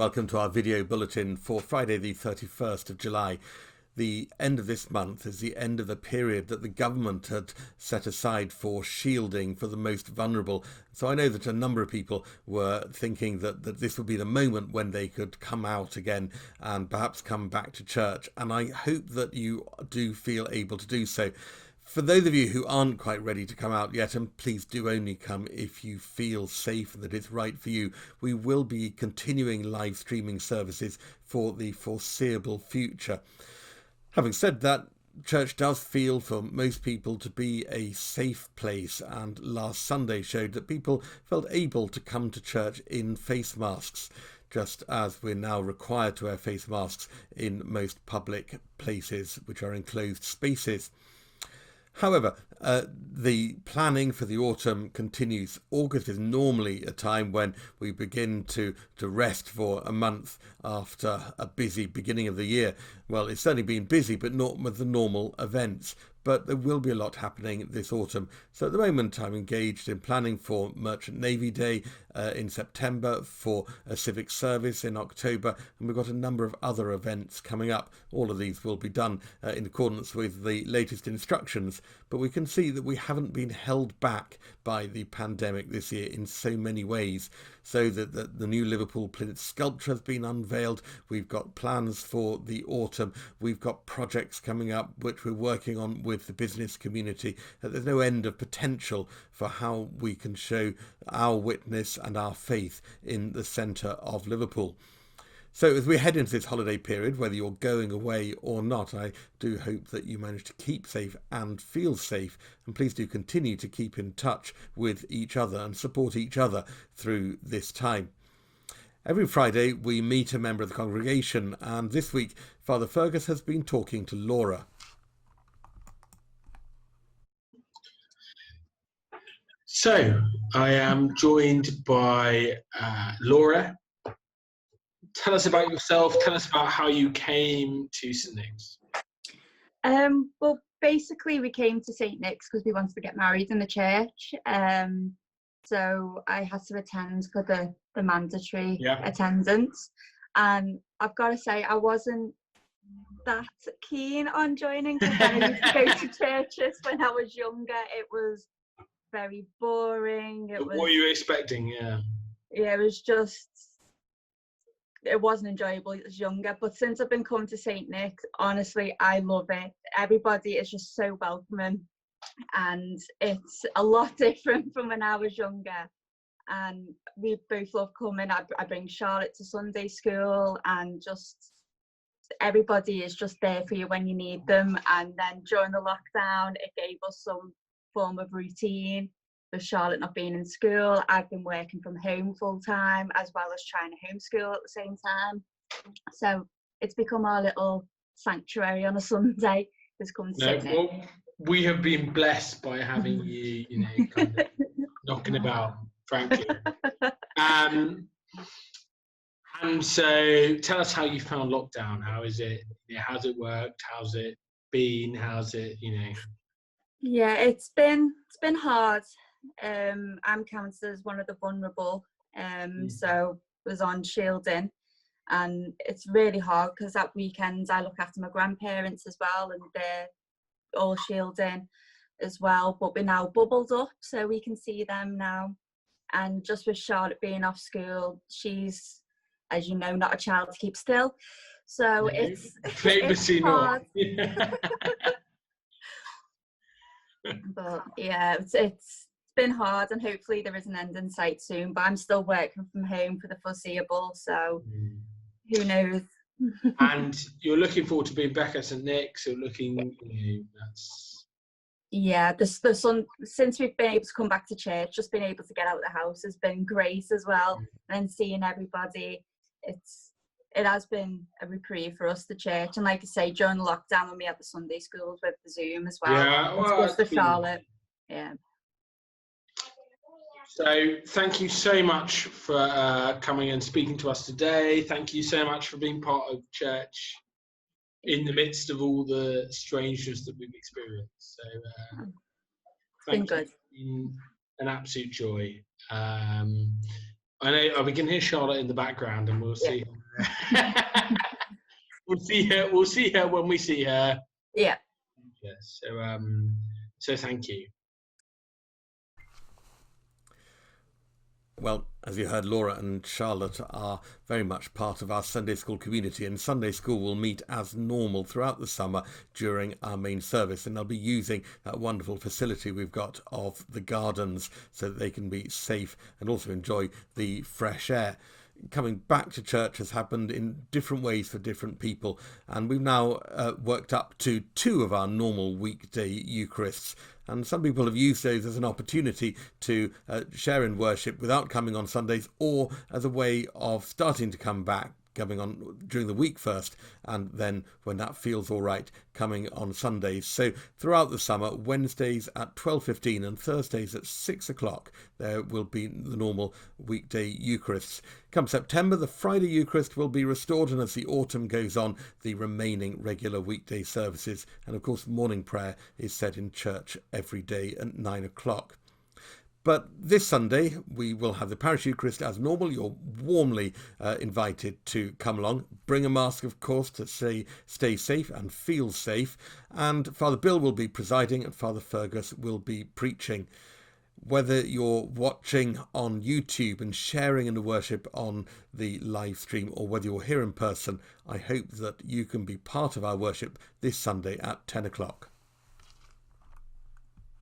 Welcome to our video bulletin for Friday the 31st of July. The end of this month is the end of the period that the government had set aside for shielding for the most vulnerable. So I know that a number of people were thinking that this would be the moment when they could come out again and perhaps come back to church. And I hope that you do feel able to do so. For those of you who aren't quite ready to come out yet, and please do only come if you feel safe and that it's right for you, we will be continuing live streaming services for the foreseeable future. Having said that, church does feel for most people to be a safe place, and last Sunday showed that people felt able to come to church in face masks, just as we're now required to wear face masks in most public places which are enclosed spaces. However, the planning for the autumn continues. August is normally a time when we begin to rest for a month after a busy beginning of the year. Well, it's certainly been busy, but not with the normal events. But there will be a lot happening this autumn. So at the moment, I'm engaged in planning for Merchant Navy Day in September, for a civic service in October, and we've got a number of other events coming up. All of these will be done in accordance with the latest instructions, but we can see that we haven't been held back by the pandemic this year in so many ways. So that the new Liverpool plinth sculpture has been unveiled. We've got plans for the autumn. We've got projects coming up which we're working on with the business community. There's no end of potential for how we can show our witness and our faith in the centre of Liverpool. So as we head into this holiday period, whether you're going away or not, I do hope that you manage to keep safe and feel safe. And please do continue to keep in touch with each other and support each other through this time. Every Friday we meet a member of the congregation, and this week Father Fergus has been talking to Laura. So I am joined by Laura. Tell us about yourself. Tell us about how you came to St Nick's. Well, basically we came to St Nick's because we wanted to get married in the church. So I had to attend for the mandatory attendance. And I've got to say, I wasn't that keen on joining because I used to go to churches when I was younger. It was very boring. What were you expecting? Yeah, it was just, it wasn't enjoyable as younger, but since I've been coming to St Nick's, honestly, I love it. Everybody is just so welcoming, and it's a lot different from when I was younger. And we both love coming. I bring Charlotte to Sunday school, and just everybody is just there for you when you need them. And then during the lockdown, it gave us some form of routine. With Charlotte not being in school, I've been working from home full time as well as trying to homeschool at the same time. So it's become our little sanctuary on a Sunday. Just come to St Nick's. Well, we have been blessed by having you, kind of knocking about, frankly. And so tell us how you found lockdown. How is it? How's it worked? How's it been? How's it, Yeah, it's been hard. I'm counted as one of the vulnerable, so was on shielding, and it's really hard because at weekends I look after my grandparents as well, and they're all shielding as well, but we're now bubbled up so we can see them now. And just with Charlotte being off school, she's, as you know, not a child to keep still, so it's hard. But yeah, it's been hard, and hopefully there is an end in sight soon, but I'm still working from home for the foreseeable, so who knows. And you're looking forward to being back at St Nick's. You're looking, that's... Yeah, the sun, since we've been able to come back to church, just being able to get out of the house has been great as well. And seeing everybody, it has been a reprieve for us, the church. And like I say, during the lockdown when we had the Sunday schools with the Zoom as well, it's just for Charlotte. Yeah. So thank you so much for coming and speaking to us today. Thank you so much for being part of church in the midst of all the strangeness that we've experienced. So it's been good. It's been an absolute joy. I know we can hear Charlotte in the background, and we'll see. We'll see her. We'll see her when we see her. Yeah. Yes. So thank you. Well, as you heard, Laura and Charlotte are very much part of our Sunday school community, and Sunday school will meet as normal throughout the summer during our main service, and they'll be using that wonderful facility we've got of the gardens so that they can be safe and also enjoy the fresh air. Coming back to church has happened in different ways for different people, and we've now worked up to 2 of our normal weekday Eucharists, and some people have used those as an opportunity to share in worship without coming on Sundays, or as a way of starting to come back, coming on during the week first, and then when that feels all right, coming on Sundays. So throughout the summer, Wednesdays at 12:15 and Thursdays at 6 o'clock, there will be the normal weekday Eucharists. Come September, the Friday Eucharist will be restored, and as the autumn goes on, the remaining regular weekday services. And of course, morning prayer is said in church every day at 9 o'clock. But this Sunday, we will have the Parish Eucharist as normal. You're warmly invited to come along. Bring a mask, of course, to stay safe and feel safe. And Father Bill will be presiding and Father Fergus will be preaching. Whether you're watching on YouTube and sharing in the worship on the live stream, or whether you're here in person, I hope that you can be part of our worship this Sunday at 10 o'clock.